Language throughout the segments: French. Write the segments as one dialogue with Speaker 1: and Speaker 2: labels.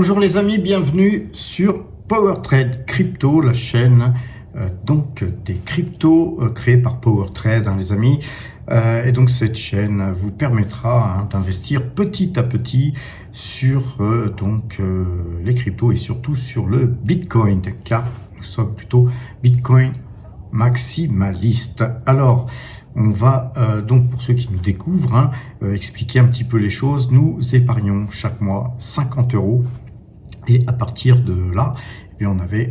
Speaker 1: Bonjour les amis, bienvenue sur PowerTrade Crypto, la chaîne donc des cryptos créée par PowerTrade, les amis. Et donc cette chaîne vous permettra d'investir petit à petit sur les cryptos et surtout sur le Bitcoin, car nous sommes plutôt Bitcoin maximaliste. Alors, on va donc, pour ceux qui nous découvrent, expliquer un petit peu les choses. Nous épargnons chaque mois 50 € et à partir de là, on avait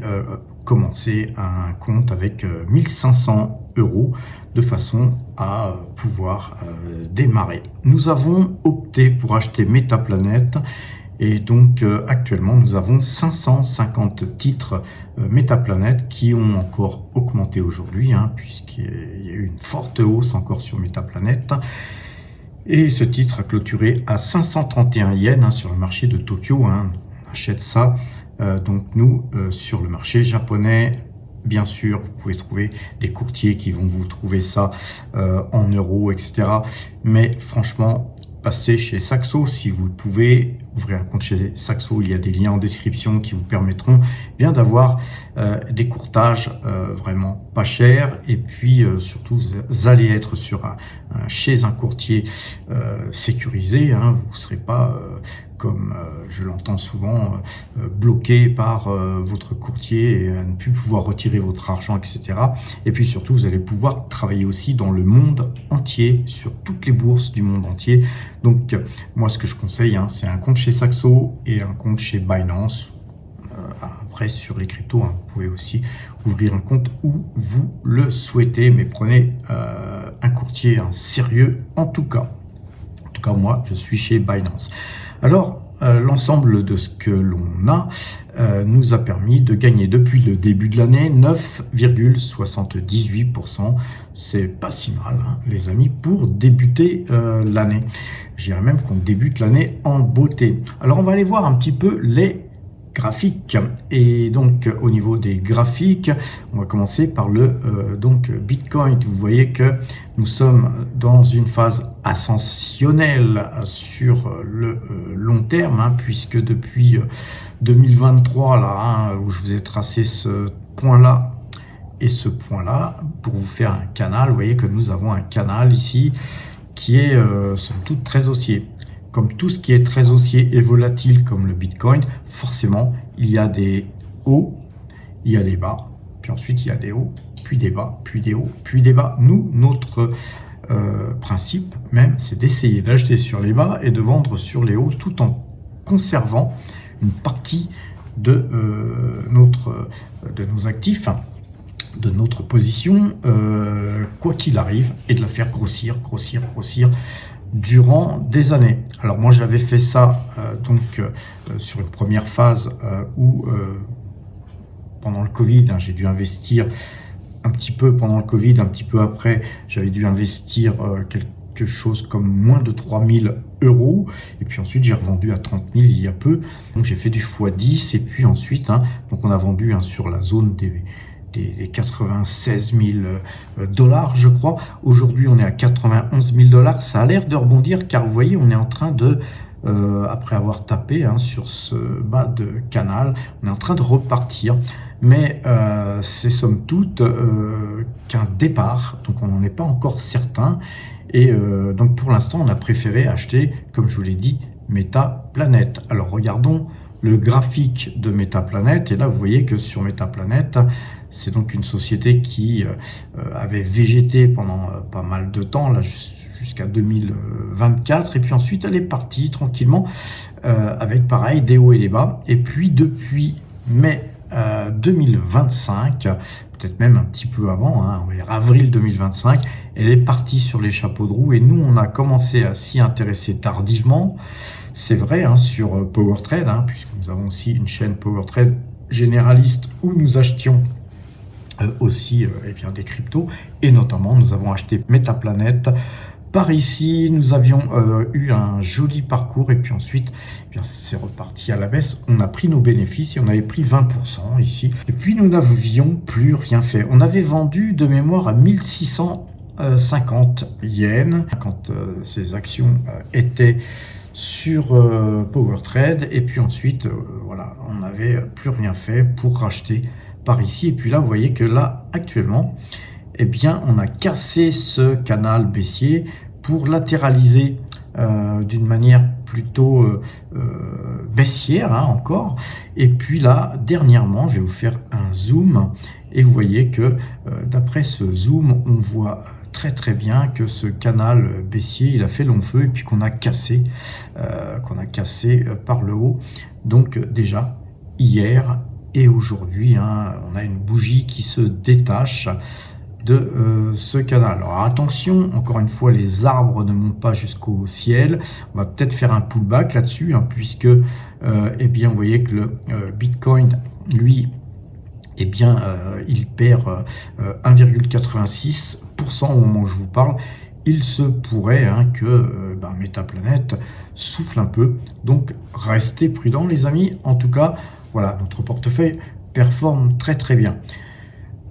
Speaker 1: commencé un compte avec 1500 € de façon à pouvoir démarrer. Nous avons opté pour acheter Metaplanet. Et donc actuellement nous avons 550 titres Metaplanet qui ont encore augmenté aujourd'hui, puisqu'il y a eu une forte hausse encore sur Metaplanet. Et ce titre a clôturé à 531 yens sur le marché de Tokyo. On achète ça donc nous sur le marché japonais. Bien sûr, vous pouvez trouver des courtiers qui vont vous trouver ça en euros, etc. Mais franchement, passez chez Saxo si vous pouvez. Ouvrir un compte chez Saxo, il y a des liens en description qui vous permettront bien d'avoir des courtages vraiment pas chers. Et puis surtout, vous allez être chez un courtier sécurisé. Vous ne serez pas comme je l'entends souvent, bloqué par votre courtier et à ne plus pouvoir retirer votre argent, etc. Et puis surtout, vous allez pouvoir travailler aussi dans le monde entier, sur toutes les bourses du monde entier. Donc, moi, ce que je conseille, c'est un compte chez Saxo et un compte chez Binance. Après, sur les cryptos, vous pouvez aussi ouvrir un compte où vous le souhaitez, mais prenez un courtier sérieux en tout cas. En tout cas, moi, je suis chez Binance. Alors, l'ensemble de ce que l'on a nous a permis de gagner depuis le début de l'année 9,78%. C'est pas si mal, les amis, pour débuter l'année. Je dirais même qu'on débute l'année en beauté. Alors, on va aller voir un petit peu les graphiques. Et donc, au niveau des graphiques, on va commencer par le Bitcoin. Vous voyez que nous sommes dans une phase ascensionnelle sur le long terme, puisque depuis 2023, là, où je vous ai tracé ce point-là et ce point-là, pour vous faire un canal, vous voyez que nous avons un canal ici qui est, somme toute, très haussier. Comme tout ce qui est très haussier et volatile comme le Bitcoin, forcément, il y a des hauts, il y a des bas, puis ensuite il y a des hauts, puis des bas, puis des hauts, puis des bas. Nous, notre principe même, c'est d'essayer d'acheter sur les bas et de vendre sur les hauts tout en conservant une partie de nos actifs, de notre position, quoi qu'il arrive, et de la faire grossir durant des années. Alors moi j'avais fait ça sur une première phase où pendant le Covid, j'ai dû investir un petit peu pendant le Covid, un petit peu après, j'avais dû investir quelque chose comme moins de 3000 €, et puis ensuite j'ai revendu à 30 000 il y a peu, donc j'ai fait du x10, et puis ensuite donc on a vendu sur la zone des 96 000 $, je crois. Aujourd'hui, on est à 91 000 $. Ça a l'air de rebondir, car vous voyez, on est en train de, après avoir tapé sur ce bas de canal, on est en train de repartir. Mais c'est somme toute qu'un départ, donc on n'en est pas encore certain. Et donc pour l'instant, on a préféré acheter, comme je vous l'ai dit, Metaplanet. Alors regardons le graphique de Metaplanet, et là vous voyez que sur Metaplanet, c'est donc une société qui avait végété pendant pas mal de temps, là jusqu'à 2024, et puis ensuite elle est partie tranquillement avec pareil des hauts et des bas, et puis depuis mai 2025, peut-être même un petit peu avant, on va dire avril 2025, elle est partie sur les chapeaux de roue, et nous on a commencé à s'y intéresser tardivement. C'est vrai sur PowerTrade, puisque nous avons aussi une chaîne PowerTrade généraliste où nous achetions aussi des cryptos, et notamment nous avons acheté Metaplanet. Par ici, nous avions eu un joli parcours, et puis ensuite c'est reparti à la baisse. On a pris nos bénéfices et on avait pris 20% ici, et puis nous n'avions plus rien fait. On avait vendu de mémoire à 1650 yens quand ces actions étaient sur PowerTrade, et puis ensuite voilà, on n'avait plus rien fait pour racheter par ici. Et puis là, vous voyez que là actuellement, eh bien, on a cassé ce canal baissier pour latéraliser d'une manière plutôt baissière, hein, encore. Et puis là, dernièrement, je vais vous faire un zoom, et vous voyez que d'après ce zoom, on voit très bien que ce canal baissier, il a fait long feu, et puis qu'on a cassé par le haut. Donc déjà, hier et aujourd'hui, hein, on a une bougie qui se détache de ce canal. Alors attention, encore une fois, les arbres ne montent pas jusqu'au ciel. On va peut-être faire un pullback là-dessus, hein, puisque eh bien, vous voyez que le Bitcoin, lui, eh bien, il perd 1,86% au moment où je vous parle. Il se pourrait, hein, que Metaplanet souffle un peu. Donc, restez prudents, les amis. En tout cas, voilà, notre portefeuille performe très bien.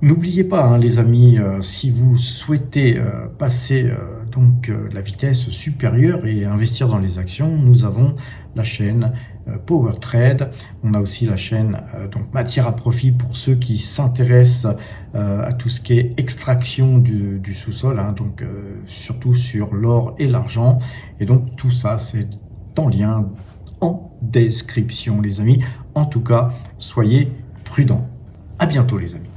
Speaker 1: N'oubliez pas, hein, les amis, si vous souhaitez passer la vitesse supérieure et investir dans les actions, nous avons la chaîne PowerTrade. On a aussi la chaîne matière à profit pour ceux qui s'intéressent à tout ce qui est extraction du sous-sol, hein, surtout sur l'or et l'argent. Et donc tout ça, c'est en lien en description, les amis. En tout cas, soyez prudents. À bientôt, les amis.